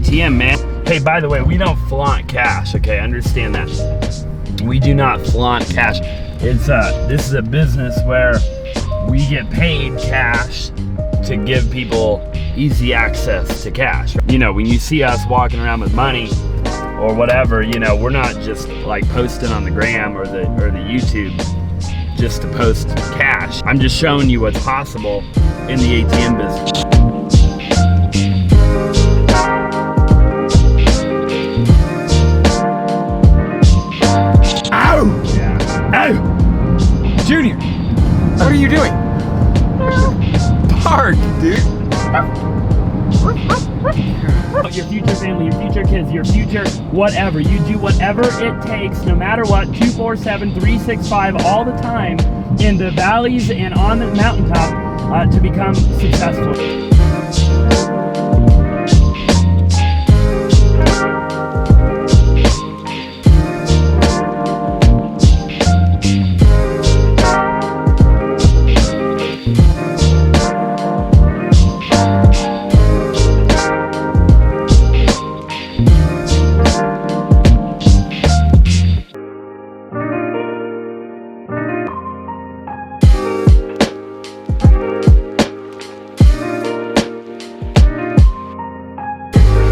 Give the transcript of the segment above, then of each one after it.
ATM, man. Hey, by the way, we don't flaunt cash, okay? Understand that. We do not flaunt cash. This is a business where we get paid cash to give people easy access to cash. You know, when you see us walking around with money or whatever, you know, we're not just like posting on the gram or the YouTube just to post cash. I'm just showing you what's possible in the ATM business. Ow! Yeah. Ow! Junior, what are you doing? Park, dude. Your future family, your future kids, your future whatever. You do whatever it takes, no matter what, 247, 365, all the time, in the valleys and on the mountaintop, to become successful.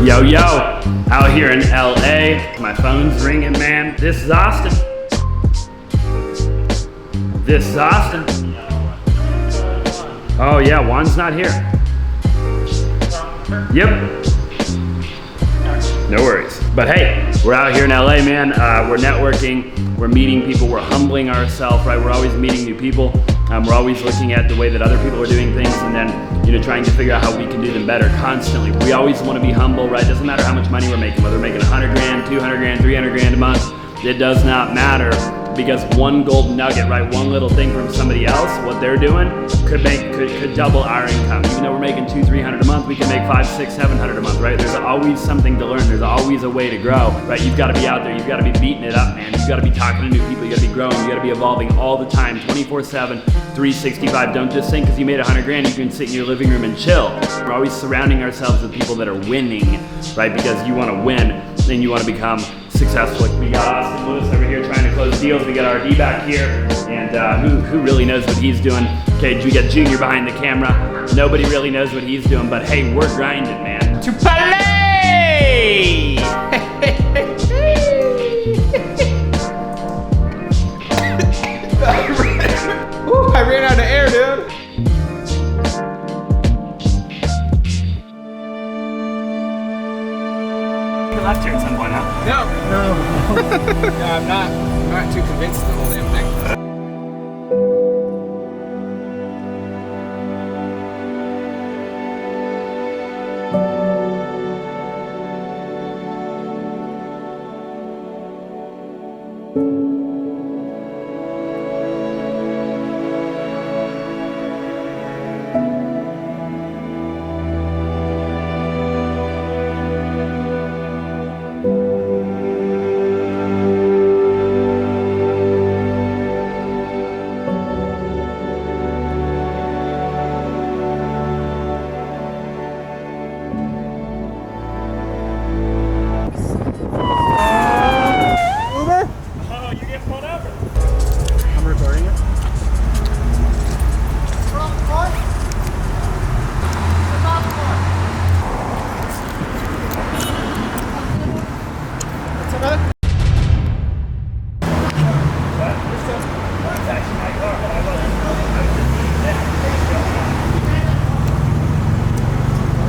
Yo, yo, out here in LA, my phone's ringing, man. This is Austin. This is Austin. Oh yeah, Juan's not here. Yep. No worries. But hey, we're out here in LA, man. We're networking, we're meeting people, we're humbling ourselves, right? We're always meeting new people. We're always looking at the way that other people are doing things and then, you know, trying to figure out how we can do them better constantly. We always want to be humble, right? Doesn't matter how much money we're making, whether we're making 100 grand, 200 grand, 300 grand a month. It does not matter, because one gold nugget, right? One little thing from somebody else, what they're doing could double our income. Even though we're making 200, 300 a month, we can make 500, 600, 700 a month, right? There's always something to learn. There's always a way to grow, right? You've got to be out there. You've got to be beating it up, man. You've got to be talking to new people. You got to be growing. You got to be evolving all the time, 24/7, 365. Don't just think because you made 100 grand, you can sit in your living room and chill. We're always surrounding ourselves with people that are winning, right? Because you want to win, and you want to become successful. We got Austin Lewis over here trying to close deals. We got RD back here, and who really knows what he's doing? Okay, we got Junior behind the camera. Nobody really knows what he's doing, but hey, we're grinding, man. To play! Ooh, I ran out of air, dude. Left here at some point, huh? No. No, I'm not too convinced of the whole damn thing.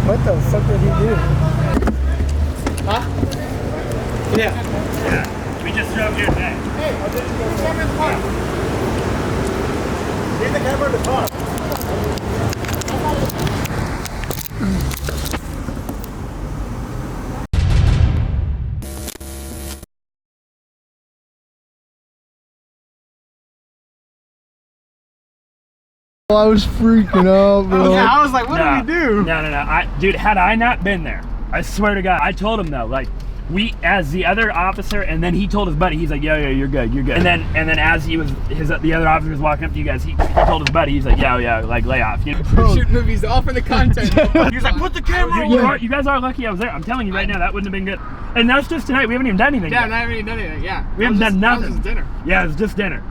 What the fuck did he do? Huh? Yeah. Yeah. We just drove here today. Hey, leave the camera in the car. Leave the camera in the car. I was freaking out, bro. Yeah, I was like, what do we do? No. Dude, had I not been there, I swear to God, I told him though, like, as the other officer, and then he told his buddy, he's like, yo, you're good. And then as the other officer was walking up to you guys, he told his buddy, he's like, yo, like lay off. You know? We're shooting movies off in the content. He's like, put the camera on. You guys are lucky I was there. I'm telling you right now, that wouldn't have been good. And that's just tonight. We haven't even done anything. Yeah, yet. I haven't even done anything. Yeah. We haven't done nothing. That was just dinner. Yeah, it was just dinner.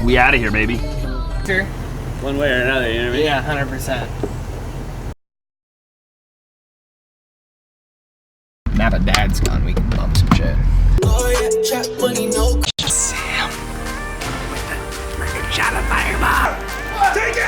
We out of here, baby. Sure. One way or another, you know what I mean? Yeah, 100%. Now that Dad's gone, we can bump some shit. Oh yeah, trap money, no. Sam with the freaking shot of fireball. Take it!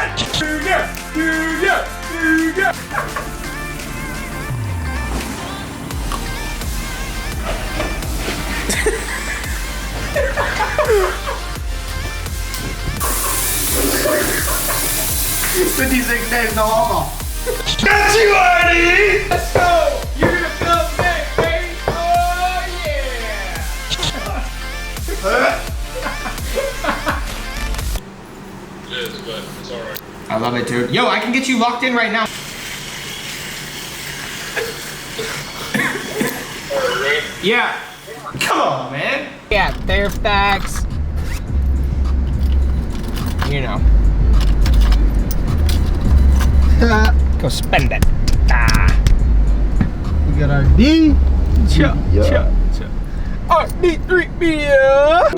That's you, Artie! Let's go! You're gonna film next, baby! Oh yeah! It is, but it's alright. I love it, dude. Yo, I can get you locked in right now. Alright, ready? Yeah. Come on, man. Yeah, Fairfax. You know. Go spend it. We got our D. RD3 beer.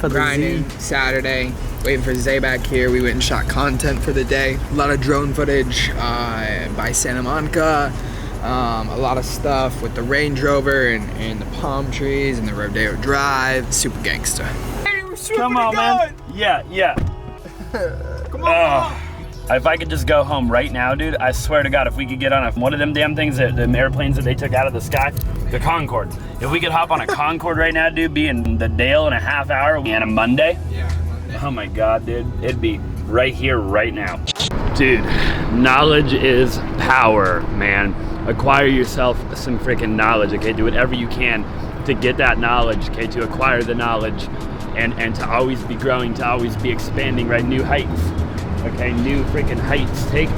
Grinding Saturday, waiting for Zay back here. We went and shot content for the day. A lot of drone footage by Santa Monica. A lot of stuff with the Range Rover and the palm trees and the Rodeo Drive. Super gangsta. Hey, we're super Come on, man. Yeah. Come on. If I could just go home right now, dude, I swear to God, if we could get on one of them damn things, the airplanes that they took out of the sky, the Concorde. If we could hop on a Concorde right now, dude, be in the Dale in a half hour and a Monday. Yeah, Monday. Oh my God, dude, it'd be right here, right now. Dude, knowledge is power, man. Acquire yourself some freaking knowledge, okay? Do whatever you can to get that knowledge, okay? To acquire the knowledge and to always be growing, to always be expanding, right? New heights. Okay, new freaking heights. Take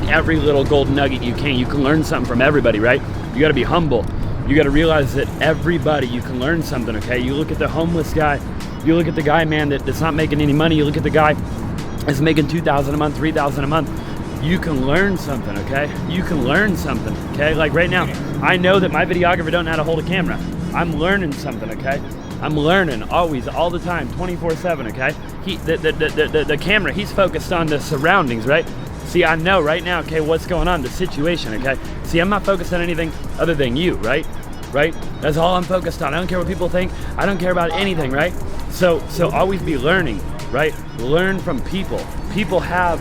every little gold nugget you can. You can learn something from everybody, right? You gotta be humble. You gotta realize that everybody, you can learn something, okay? You look at the homeless guy, you look at the guy, man, that's not making any money, you look at the guy that's making $2,000 a month, $3,000 a month. You can learn something, okay? You can learn something, okay? Like right now, I know that my videographer don't know how to hold a camera. I'm learning something, okay? I'm learning always, all the time, 24/7, okay? The camera, he's focused on the surroundings, right? See, I know right now, okay, what's going on, the situation, okay? See, I'm not focused on anything other than you, right? Right? That's all I'm focused on. I don't care what people think. I don't care about anything, right? So always be learning, right? Learn from people. People have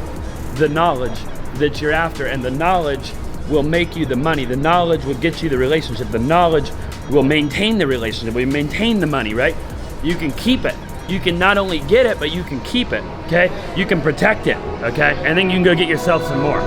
the knowledge that you're after, and the knowledge will make you the money. The knowledge will get you the relationship. The knowledge will maintain the relationship. We maintain the money, right? You can keep it. You can not only get it, but you can keep it, okay? You can protect it, okay? And then you can go get yourself some more.